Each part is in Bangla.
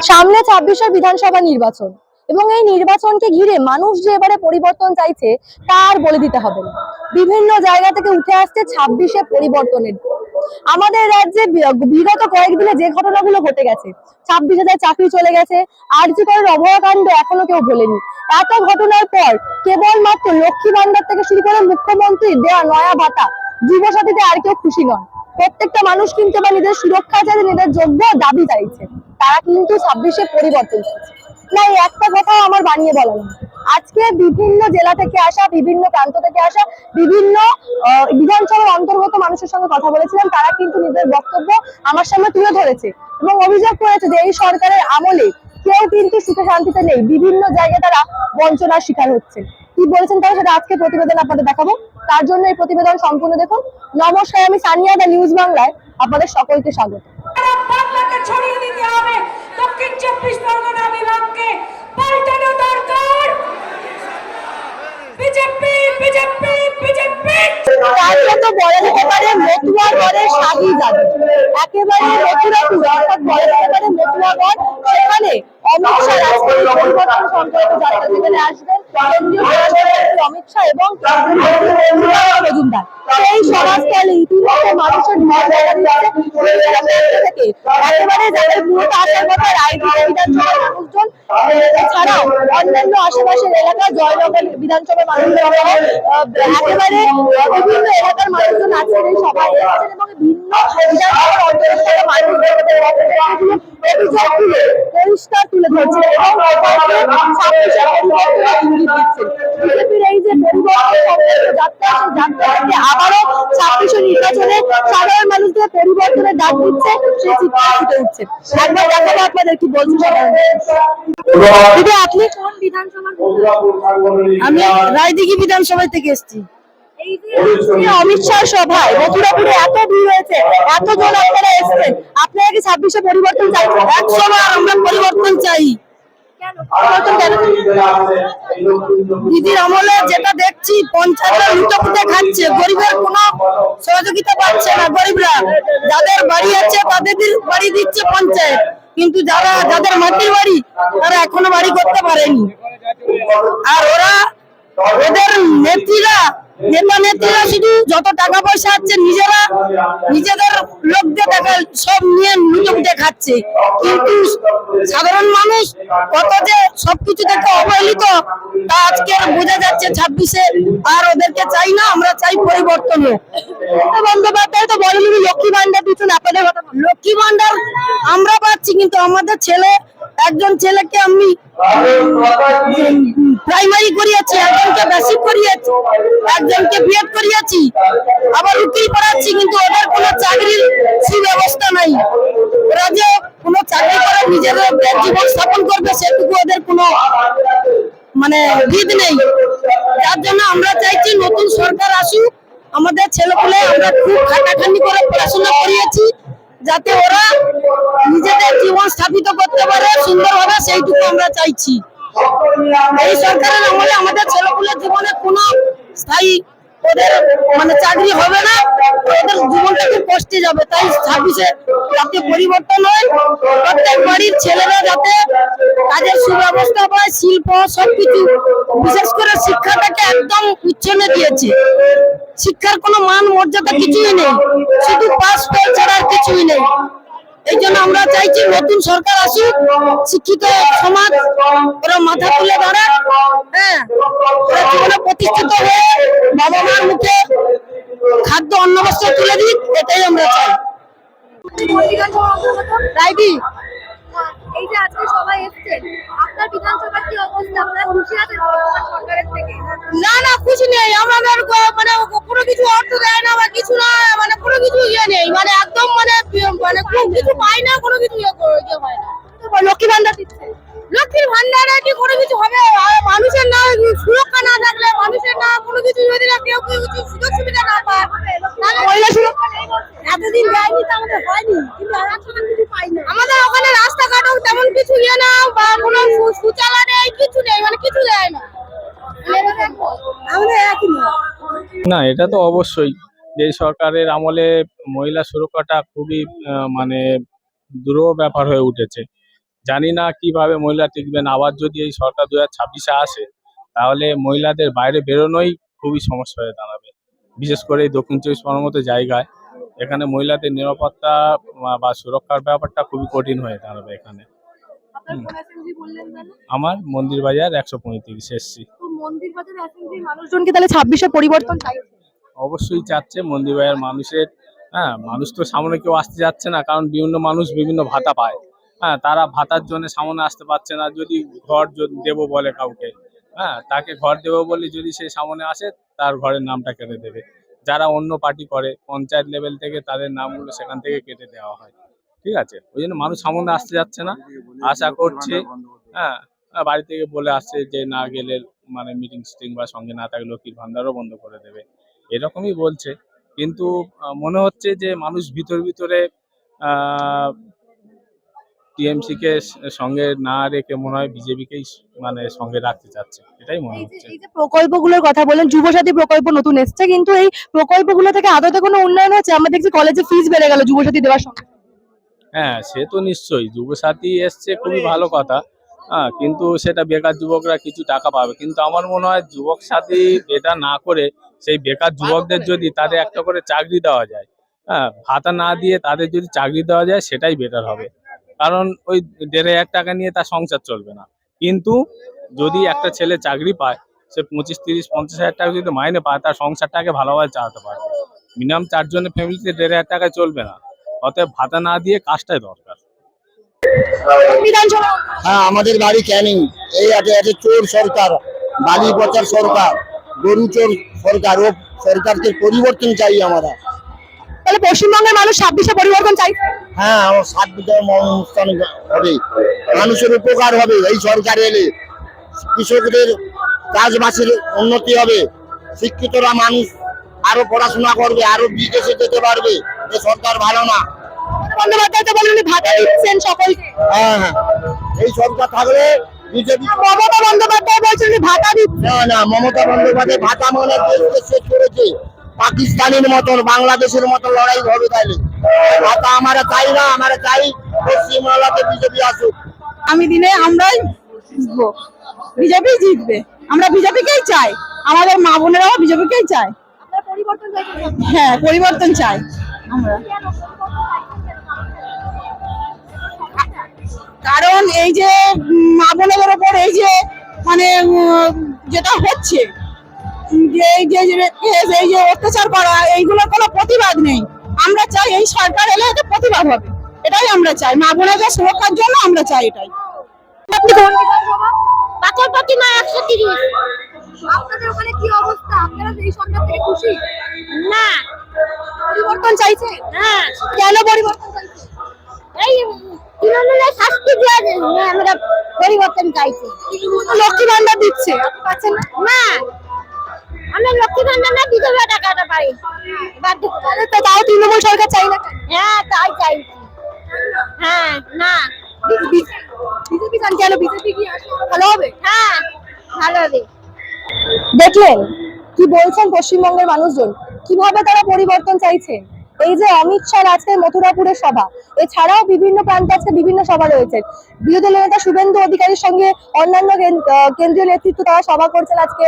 সামনে 26শে বিধানসভা নির্বাচন এবং এই নির্বাচনকে ঘিরে মানুষ যে এবারে পরিবর্তন চাইছে তার বলে দিতে হবে না। বিভিন্ন জায়গা থেকে উঠে আসছে 26শে পরিবর্তনের। আমাদের রাজ্যে বিগত কয়েকদিনে যে ঘটনাগুলো ঘটে গেছে, 26,000 চাকরি চলে গেছে, আরজি করের অভয়াকাণ্ড এখনো কেউ ভোলেনি। এত ঘটনার পর কেবলমাত্র লক্ষ্মী ভান্ডার থেকে শুরু করে মুখ্যমন্ত্রীর দেওয়া নয়া ভাতা, যুবসাথীতে আর কেউ খুশি নয়। প্রত্যেকটা মানুষ কিন্তু এবার নিজের সুরক্ষা চাইছে, নিজের যোগ্য দাবি চাইছে। তারা কিন্তু 26শে পরিবর্তন চাইছে না, এই একটা কথাও আমার বানিয়ে বলা না। আজকে বিভিন্ন জেলা থেকে আসা, বিভিন্ন প্রান্ত থেকে আসা, বিভিন্ন বিধানসভার অন্তর্গত মানুষের সঙ্গে কথা বলেছিলাম। তারা কিন্তু নিজের বক্তব্য আমার সামনে তুলে ধরেছে এবং অভিযোগ করেছে যে এই সরকারের আমলে কেউ কিন্তু সুখে শান্তিতে নেই, বিভিন্ন জায়গায় তারা বঞ্চনার শিকার হচ্ছে। কি বলেছেন তারা সেটা আজকে প্রতিবেদন আপনাদের দেখাবো। তার জন্য এই প্রতিবেদন সম্পূর্ণ দেখুন। নমস্কার, আমি সানিয়া, দা নিউজ বাংলায় আপনাদের সকলকে স্বাগত। বাংলাকে ছড়িয়ে দিতে হবে, দক্ষিণ 24 পরগনা বিভাগকে পাল্টানো দরকার। বিজেপি বিজেপি বিজেপি তাকে তো বলা যেতে পারে মতুয়া গড়ের শাহী জাদু, একেবারে মথুরাপুর অর্থাৎ বলা যেতে পারে মতুয়াগড়। সেখানে অমিত শাহ রাজনীতি পরিবর্তন সম্পর্কে যাত্রা যেখানে আসবেন কেন্দ্রীয় স্বরাষ্ট্রমন্ত্রী অমিত শাহ এবং মজুমদার। সেই সমাজস্থলে ইতিমধ্যে মানুষের ঢল দেখা দিচ্ছে থেকে, একেবারে যাদের মূলত আসার কথা রায়দিঘি বিধানসভার মানুষজন, এছাড়াও অন্যান্য আশেপাশের এলাকা জয়নগর বিধানসভার মানুষজন, একেবারে বিভিন্ন এলাকার মানুষজন আজকের এই সভায় এসেছেন এবং ভিন্ন বিধানসভার অন্তর্গত মানুষদের অভিযোগগুলো পরিষ্কার তুলে ধরছেন এবং বিজেপির এই যে পরিবর্তন যাত্রা, সেই যাত্রা থেকে আবারও 26শে নির্বাচনে সাধারণ মানুষদের পরিবর্তনের ডাক দিচ্ছে, সে চিৎকার ফুটে উঠছে। একবার দেখাবো আপনাদের কি বলছেন সাধারণ। দিদি, আপনি কোন বিধানসভা? আমি রায়দিঘি বিধানসভা থেকে এসেছি। অমিত শাহ সভায় মথুরাপুরে এত ভিড় হয়েছে, এতজন আপনারা এসেছেন, আপনারা কি 26শে পরিবর্তন চাইছেন? 100 বার আমরা পরিবর্তন চাই। দিদির আমলে যেটা দেখছি পঞ্চায়েতরা লুটোপুটে খাচ্ছে, গরিবের কোনো সহযোগিতা পাচ্ছে না। গরিবরা যাদের বাড়ি আছে তাদের বাড়ি দিচ্ছে পঞ্চায়েত, কিন্তু যাদের মাটির বাড়ি তারা এখনো বাড়ি করতে পারেনি। আর ওদের নেতা নেত্রীরা শুধু যত টাকা পয়সা আছে নিজেদের লোকদের টাকা সব নিয়ে লুটে খাচ্ছে, কিন্তু সাধারণ মানুষ কত যে সবকিছু থেকে অবহেলিত তা আজকে বোঝা যাচ্ছে 26শে। আর ওদেরকে চাই না, আমরা চাই পরিবর্তন। বন্দ্যোপাধ্যায় তো বলেনি লক্ষ্মী ভান্ডার দিচ্ছেন, আপনাদের কথা লক্ষ্মী ভান্ডার আমরা পাচ্ছি, কিন্তু আমাদের একজন ছেলেকে আমি প্রাইমারি করিয়েছি, একজনকে বেসিক করিয়েছি, একজনকে বিএড করিয়েছি, আবার উকিল পড়াচ্ছি, কিন্তু ওদের কোনো চাকরির সুব্যবস্থা নাই। ওরা যে কোনো চাকরি করে নিজেদের জীবন স্থাপন করবে সেটুকু ওদের কোনো ভিত নেই। যার জন্য আমরা চাইছি নতুন সরকার আসুক। আমাদের ছেলেপুলে আমরা খুব খাটাখাটনি করে পড়াশোনা করিয়েছি, যাতে ওরা নিজেদের জীবন স্থাপিত করতে পারে সুন্দরভাবে, সেইটুকু আমরা চাইছি। এই সরকারের আমলে আমাদের ছেলেপুলের জীবনে কোনো স্থায়ী ওদের চাকরি হবে না, ওদের জীবনটা খুব কষ্টে যাবে। তাই 26শে যাতে পরিবর্তন হয়, প্রত্যেক বাড়ির ছেলেরা যাতে কাজের সুব্যবস্থা পায়, শিল্প সবকিছু, বিশেষ করে শিক্ষাটাকে একদম উচ্ছনে দিয়েছে। শিক্ষার কোনো মান মর্যাদা কিছুই নেই, শুধু পাস ফেল ছাড়া আর কিছুই নেই। এই জন্য আমরা চাইছি নতুন সরকার আসুক, শিক্ষিত সমাজ ওরা মাথা তুলে দাঁড়াক, হ্যাঁ, ওরা জীবনে প্রতিষ্ঠিত হয়ে বাবা মার মুখে খাদ্য অন্ন বস্ত্র তুলে দিক, এটাই আমরা চাই। এই যে আজকে সবাই এসেছেন, আপনার বিধানসভার কি অবস্থা? আপনারা খুশি আছেন সরকারের থেকে? না খুশি নেই, আমাদের কোনো কিছু অর্থ দেয় না বা কিছু না, কোনো কিছু নেই, একদম খুব কিছু পাই না, কোনো কিছু হয় না। লক্ষ্মী ভান্ডার দিচ্ছে, লক্ষ্মীর ভান্ডারে কি কোনো কিছু হবে? মানুষের না সুরক্ষা না থাকলে, মানুষের না কোনো কিছু যদি না কেউ কিছু সুযোগ সুবিধা না পায়, মহিলা সুরক্ষা নেই, এতদিন দেয়নি তো আমাদের হয়নি, কিন্তু কিছু পাই না। আমাদের ওখানে রাস্তাঘাটও তেমন কিছু না, বা কোনো শৌচালয় নেই, কিছু নেই, কিছু দেয় না। আমাদের একই না, এটা তো অবশ্যই যে সরকারের আমলে মহিলা সুরক্ষাটা খুবই দুরূহ ব্যাপার হয়ে উঠেছে। জানি না কিভাবে মহিলা টিকবেন। আবার যদি এই সরকার 2026-এ আসে, তাহলে মহিলাদের বাইরে বেরোনোই খুবই সমস্যা হয়ে দাঁড়াবে। বিশেষ করে এই দক্ষিণ 24 পরগনার মতো জায়গায় এখানে মহিলাদের নিরাপত্তা বা সুরক্ষার ব্যাপারটা খুবই কঠিন হয়ে দাঁড়াবে এখানে। আপনার কোন অ্যাসেম্বলি বললেন যেন? আমার মন্দির বাজার 135 এসছি। তো মন্দির বাজার অ্যাসেম্বলির মানুষজন কি তাহলে 26-এ পরিবর্তন চাইছে? অবশ্যই চাচ্ছে মন্দির বাজার মানুষের। হ্যাঁ, মানুষ তো সামনে কেউ আসতে যাচ্ছে না, কারণ বিভিন্ন মানুষ বিভিন্ন ভাতা পায়। হ্যাঁ, তারা ভাতার জন্য সামনে আসতে পারছে না। যদি ঘর দেবো বলে কাউকে, হ্যাঁ, তাকে ঘর দেবো বলে যদি সে সামনে আসে, তার ঘরের নামটা কেটে দেবে। যারা অন্য পার্টি করে পঞ্চায়েত লেভেল থেকে, তাদের নামগুলো সেখান থেকে কেটে দেওয়া হয়। ঠিক আছে, ওই জন্য মানুষ সামনে আসতে যাচ্ছে না। আশা করছে, হ্যাঁ, বাড়ি থেকে বলে আসছে যে না গেলে মানে মিটিং সিটিং বা সঙ্গে না থাকলে লক্ষ্মীর ভান্ডারও বন্ধ করে দেবে, এরকমই বলছে। কিন্তু মনে হচ্ছে যে মানুষ ভিতরে টিএমসি কে সঙ্গে না রেখে মনে হয় বিজেপিকেই মানে সঙ্গে রাখতে চাচ্ছে, এটাই মনে হচ্ছে। এই যে প্রকল্পগুলোর কথা বলেন, যুবসাথী প্রকল্প নতুন এসেছে, কিন্তু এই প্রকল্পগুলো থেকে আদতে কোনো উন্নয়ন হচ্ছে? আমরা দেখছি কলেজে ফিস বেড়ে গেল যুবসাথী দেওয়ার সঙ্গে। হ্যাঁ, সে তো নিশ্চয়ই, যুবসাথী এসছে খুবই ভালো কথা। হ্যাঁ, কিন্তু সেটা বেকার যুবকরা কিছু টাকা পাবে। কিন্তু আমার মনে হয় যুবক সাথী এটা না করে সেই বেকার যুবকদের যদি তাদের একটা করে চাকরি দেওয়া যায়, হ্যাঁ, ভাতা না দিয়ে তাদের যদি চাকরি দেওয়া যায়, সেটাই বেটার হবে। কারণ ওই 1,500 টাকা নিয়ে তার সংসার চলবে না। কিন্তু যদি একটা ছেলে চাকরি পায়, সে 25, 30, 50 হাজার টাকা যদি মাইনে পায়, তার সংসারটাকে ভালোভাবে চালাতে পারবে। মিনিমাম 4 জনের ফ্যামিলিতে 1,500 টাকায় চলবে না। অতএব ভাতা না দিয়ে কাজটাই দরকার। বিধানসভা হ্যাঁ, আমাদের বাড়ি ক্যানিং। এই আছে চোর সরকার, বালি পচার সরকার, গরু চোর সরকার। ও সরকারকে পরিবর্তন চাই আমরা। তাহলে পশ্চিমবঙ্গের মানুষ 26-এ পরিবর্তন চাইছে? হ্যাঁ, আমার 7 বিঘা অনুষ্ঠান হবে, মানুষের উপকার হবে এই সরকার এলে। কৃষকদের চাষবাসের উন্নতি হবে, শিক্ষিতরা মানুষ আরো পড়াশোনা করবে, আরো বিদেশে যেতে পারবে। এই সরকার ভালো না। বন্দ্যোপাধ্যায় তো বলেন উনি ভাতা দিচ্ছেন সকলকে। হ্যাঁ হ্যাঁ, এই সরকার থাকলে বিজেপি। মমতা বন্দ্যোপাধ্যায় বলছেন উনি ভাতা দিচ্ছেন। না, মমতা বন্দ্যোপাধ্যায় ভাতা মানে দেশকে শেষ করেছে। পাকিস্তানের মতন, বাংলাদেশের মতন লড়াই হবে। তাইলে ভাতা আমরা চাই না, আমরা চাই পশ্চিমবাংলাতে বিজেপি আসুক। আমি দিনে আমরাই জিতবো, বিজেপি জিতবে। আমরা বিজেপিকেই চাই, আমাদের মা বোনেরাও বিজেপিকেই চায়। আপনারা পরিবর্তন চাইছেন? হ্যাঁ, পরিবর্তন চাই আমরা। কারণ এই যে মা বোনেদের ওপর এই যে মানে যেটা হচ্ছে, যে এই যে অত্যাচার করা, এইগুলোর কোনো প্রতিবাদ নেই। আমরা চাই এই সরকার এলে এটা প্রতিবাদ হবে, এটাই আমরা চাই। মা বোনেদের সুরক্ষার জন্য আমরা চাই এটাই। আপনি কোন বিধানসভা? পাথরপতি না 130। আপনাদের ওখানে কি অবস্থা? আপনারা এই সরকার থেকে খুশি? না, পরিবর্তন চাইছে? হ্যাঁ, কেন পরিবর্তন চাইছে? এই তৃণমূলের শাস্তি দেওয়া যায় না, আমরা পরিবর্তন চাইছি। লক্ষ্মী ভান্ডার দিচ্ছে, আপনি পাচ্ছেন না? না, আমরা লক্ষ্মী ভান্ডার না বিধবা টাকাটা পাই বাধ্য করে। তাহলে তো তাও তৃণমূল সরকার চাই না কেন? হ্যাঁ, তাই চাইছি। হ্যাঁ, না, বিজেপি চান কেন? বিজেপি কি আসলে ভালো হবে? হ্যাঁ, ভালো হবে। দেখলেন কি বলছেন পশ্চিমবঙ্গের মানুষজন, কিভাবে তারা পরিবর্তন চাইছেন। এই যে অমিত শাহ আজকে মথুরাপুরের সভা, এছাড়াও বিভিন্ন প্রান্তে আজকে বিভিন্ন সভা রয়েছে। বিরোধী নেতা শুভেন্দু অধিকারীর সঙ্গে অন্যান্য কেন্দ্রীয় নেতৃত্ব তারা সভা করছেন আজকে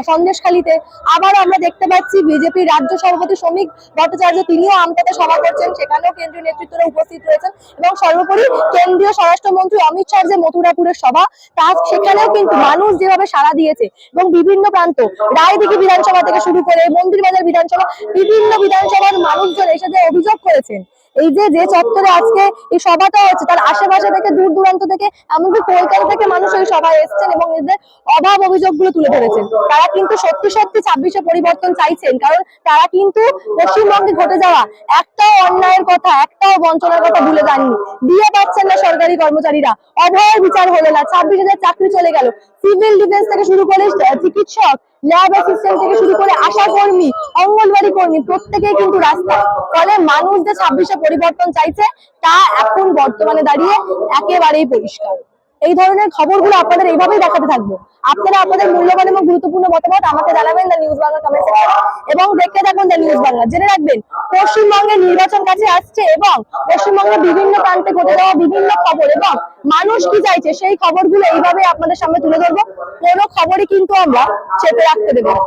সন্দেশখালীতে। আবারও আমরা দেখতে পাচ্ছি বিজেপির রাজ্য সভাপতি শ্রমিক ভট্টাচার্য, তিনিও আমতাতে সভা করছেন, সেখানেও কেন্দ্রীয় নেতৃত্বরা উপস্থিত রয়েছেন। এবং সর্বোপরি কেন্দ্রীয় স্বরাষ্ট্রমন্ত্রী অমিত শাহর যে মথুরাপুরের সভা, তা সেখানেও কিন্তু মানুষ যেভাবে সাড়া দিয়েছে এবং বিভিন্ন প্রান্ত, রায়দিঘি বিধানসভা থেকে শুরু করে মন্দিরবাজার বিধানসভা, বিভিন্ন বিধানসভার মানুষজন এসে যে অভিযোগ করেছেন, এই যে চত্বরে আজকে এই সভাটা হচ্ছে, তার আশেপাশে থেকে দূর দূরান্ত থেকে, এমনকি কলকাতা থেকে মানুষ এই সভায় এসেছেন এবং এদের অভাব অভিযোগগুলো তুলে ধরেছেন। তারা কিন্তু সত্যি 26-এ পরিবর্তন চাইছেন, কারণ তারা কিন্তু পশ্চিমবঙ্গে ঘটে যাওয়া একটাও অন্যায়ের কথা, একটাও বঞ্চনার কথা ভুলে যাননি। দিয়ে পাচ্ছেন না সরকারি কর্মচারীরা, অভয়ের বিচার হলো না, 26,000 চাকরি চলে গেল। সিভিল ডিফেন্স থেকে শুরু করে চিকিৎসক, ল্যাব অ্যাসিস্ট্যান্ট থেকে শুরু করে আশা কর্মী, অঙ্গনবাড়ি কর্মী, প্রত্যেকেই কিন্তু রাস্তায়। ফলে মানুষ যে 26-এ পরিবর্তন চাইছে তা এখন বর্তমানে দাঁড়িয়ে একেবারেই পরিষ্কার। এই ধরনের খবরগুলো আপনাদের এইভাবেই দেখাতে থাকবো। আপনারা আপনাদের মূল্যবান এবং গুরুত্বপূর্ণ মতামত আমাকে জানাবেন দ্য নিউজ বাংলা কমেন্ট সেকশনে এবং দেখতে থাকুন দ্য নিউজ বাংলা। জেনে রাখবেন পশ্চিমবঙ্গে নির্বাচন কাছে আসছে এবং পশ্চিমবঙ্গের বিভিন্ন প্রান্তে ঘটে যাওয়া বিভিন্ন খবর এবং মানুষ কি চাইছে সেই খবরগুলো এইভাবে আপনাদের সামনে তুলে ধরবো। কোনো খবরই কিন্তু আমরা চেপে রাখতে দেবো না।